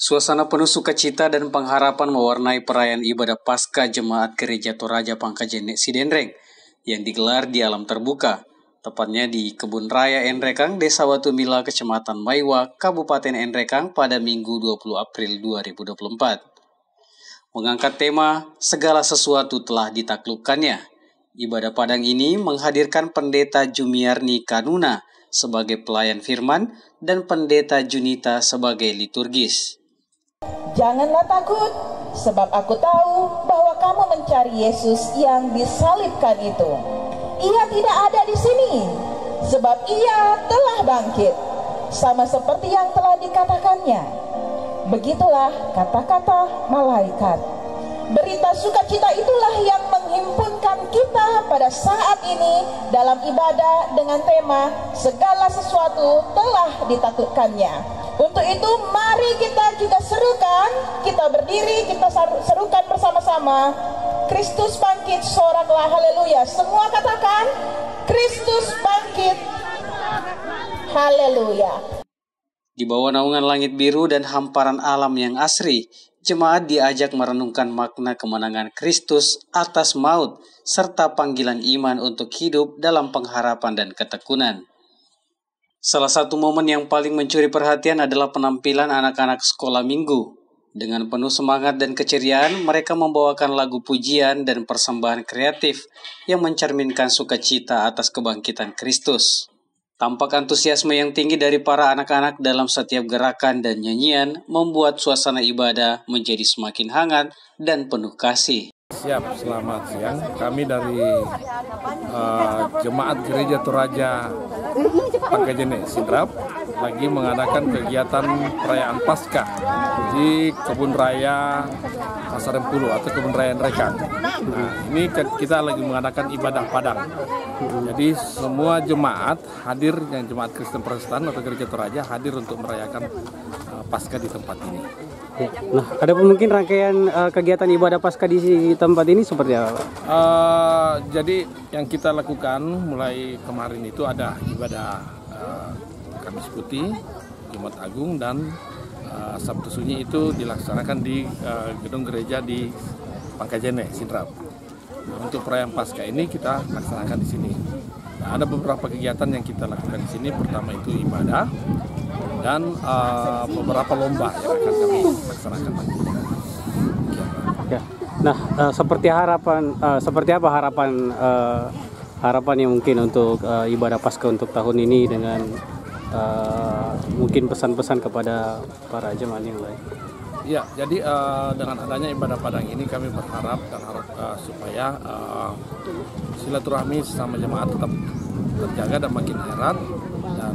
Suasana penuh sukacita dan pengharapan mewarnai perayaan ibadah Paskah Jemaat Gereja Toraja Pangkajene Sidenreng yang digelar di alam terbuka, tepatnya di Kebun Raya Enrekang, Desa Watumila, Kecamatan Maiwa, Kabupaten Enrekang pada Minggu 20 April 2024. Mengangkat tema segala sesuatu telah ditaklukkannya, ibadah Padang ini menghadirkan Pendeta Jumiarni Kanuna sebagai pelayan firman dan Pendeta Junita sebagai liturgis. Janganlah takut, sebab aku tahu bahwa kamu mencari Yesus yang disalibkan itu. Ia tidak ada di sini, sebab ia telah bangkit, sama seperti yang telah dikatakannya. Begitulah kata-kata malaikat. Berita sukacita itulah yang menghimpunkan kita pada saat ini dalam ibadah dengan tema segala sesuatu telah ditaklukkannya. Untuk itu mari kita juga serukan, kita berdiri, kita serukan bersama-sama. Kristus bangkit, soraklah haleluya. Semua katakan, Kristus bangkit, haleluya. Di bawah naungan langit biru dan hamparan alam yang asri, jemaat diajak merenungkan makna kemenangan Kristus atas maut, serta panggilan iman untuk hidup dalam pengharapan dan ketekunan. Salah satu momen yang paling mencuri perhatian adalah penampilan anak-anak sekolah minggu. Dengan penuh semangat dan keceriaan, mereka membawakan lagu pujian dan persembahan kreatif yang mencerminkan sukacita atas kebangkitan Kristus. Tampak antusiasme yang tinggi dari para anak-anak dalam setiap gerakan dan nyanyian membuat suasana ibadah menjadi semakin hangat dan penuh kasih. Siap, selamat siang. Kami dari Jemaat Gereja Toraja Pangkajene Sidrap lagi mengadakan kegiatan perayaan Paskah di Kebun Raya Pasar Empulu atau Kebun Raya Enrekang. Nah, ini kita lagi mengadakan ibadah Padang. Jadi semua jemaat hadir, yang jemaat Kristen Protestan atau Gereja Toraja hadir untuk merayakan Paskah di tempat ini. Nah, ada mungkin rangkaian kegiatan ibadah Paskah di tempat ini seperti apa? Jadi yang kita lakukan mulai kemarin itu ada ibadah Kamis Putih, Jumat Agung, dan Sabtu Sunyi itu dilaksanakan di gedung gereja di Pangkajene Sidrap. Nah, untuk perayaan Paskah ini kita laksanakan di sini. Nah, ada beberapa kegiatan yang kita lakukan di sini. Pertama itu ibadah dan beberapa lomba yang akan kami laksanakan nanti. Ya. Nah, seperti apa harapan yang mungkin untuk ibadah Paskah untuk tahun ini dengan mungkin pesan-pesan kepada para jemaat yang lain? Ya, jadi dengan adanya ibadah Padang ini kami berharap dan harap supaya silaturahmi sama jemaat tetap terjaga dan makin erat dan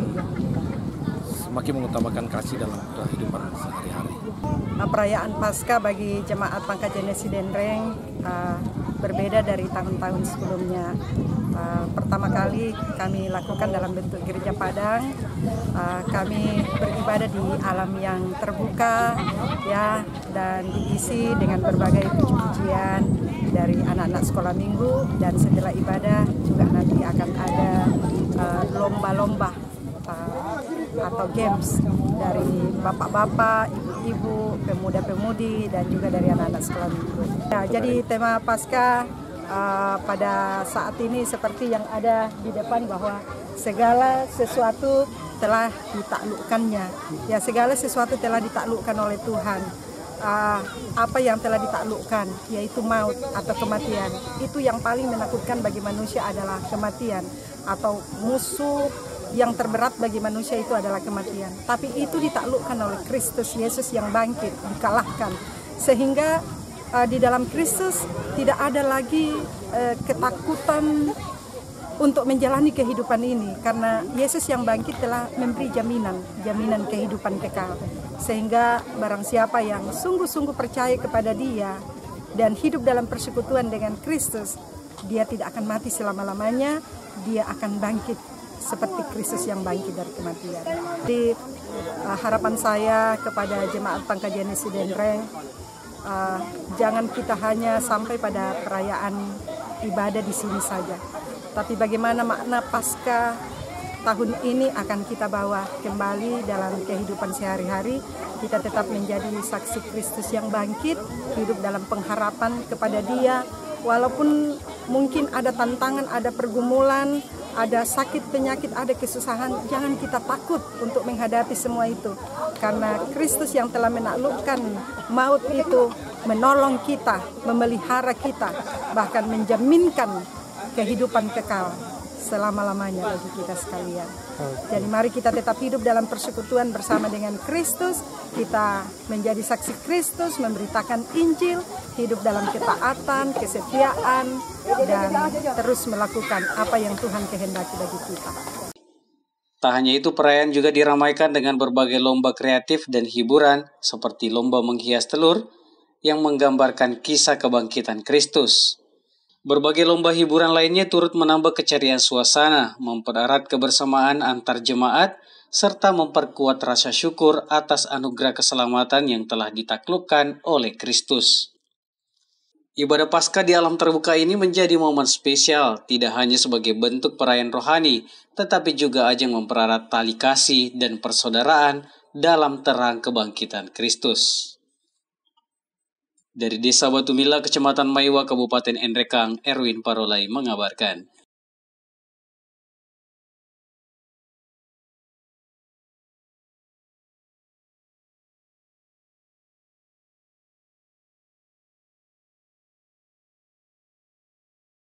semakin mengutamakan kasih dalam kehidupan sehari-hari. Perayaan Paskah bagi jemaat Pangkajene Sidenreng berbeda dari tahun-tahun sebelumnya. Pertama kali kami lakukan dalam bentuk gereja Padang. Kami beribadah di alam yang terbuka, ya, dan diisi dengan berbagai puji-pujian dari anak-anak sekolah minggu, dan setelah ibadah juga nanti akan ada lomba-lomba atau games dari bapak-bapak, ibu-ibu, pemuda-pemudi, dan juga dari anak-anak sekolah minggu. Ya, jadi tema Paskah pada saat ini seperti yang ada di depan, bahwa segala sesuatu telah ditaklukkannya. Ya, segala sesuatu telah ditaklukkan oleh Tuhan. Apa yang telah ditaklukkan, yaitu maut atau kematian. Itu yang paling menakutkan bagi manusia adalah kematian, atau musuh yang terberat bagi manusia itu adalah kematian. Tapi itu ditaklukkan oleh Kristus Yesus yang bangkit, dikalahkan. Sehingga di dalam Kristus tidak ada lagi ketakutan untuk menjalani kehidupan ini. Karena Yesus yang bangkit telah memberi jaminan kehidupan kekal. Sehingga barang siapa yang sungguh-sungguh percaya kepada Dia dan hidup dalam persekutuan dengan Kristus, dia tidak akan mati selama-lamanya, dia akan bangkit seperti Kristus yang bangkit dari kematian. Jadi harapan saya kepada jemaat Pangkajene Sidenreng, jangan kita hanya sampai pada perayaan ibadah di sini saja, tapi bagaimana makna Paskah tahun ini akan kita bawa kembali dalam kehidupan sehari-hari. Kita tetap menjadi saksi Kristus yang bangkit, hidup dalam pengharapan kepada Dia. Walaupun mungkin ada tantangan, ada pergumulan, ada sakit, penyakit, ada kesusahan, jangan kita takut untuk menghadapi semua itu. Karena Kristus yang telah menaklukkan maut itu menolong kita, memelihara kita, bahkan menjaminkan kehidupan kekal selama-lamanya bagi kita sekalian. Jadi mari kita tetap hidup dalam persekutuan bersama dengan Kristus. Kita menjadi saksi Kristus, memberitakan Injil, hidup dalam ketaatan, kesetiaan, dan terus melakukan apa yang Tuhan kehendaki bagi kita. Tak hanya itu, perayaan juga diramaikan dengan berbagai lomba kreatif dan hiburan seperti lomba menghias telur yang menggambarkan kisah kebangkitan Kristus. Berbagai lomba hiburan lainnya turut menambah keceriaan suasana, mempererat kebersamaan antar jemaat, serta memperkuat rasa syukur atas anugerah keselamatan yang telah ditaklukkan oleh Kristus. Ibadah Paskah di alam terbuka ini menjadi momen spesial, tidak hanya sebagai bentuk perayaan rohani, tetapi juga ajang mempererat tali kasih dan persaudaraan dalam terang kebangkitan Kristus. Dari Desa Batu Mila, Kecamatan Maiwa, Kabupaten Enrekang, Erwin Parolai mengabarkan.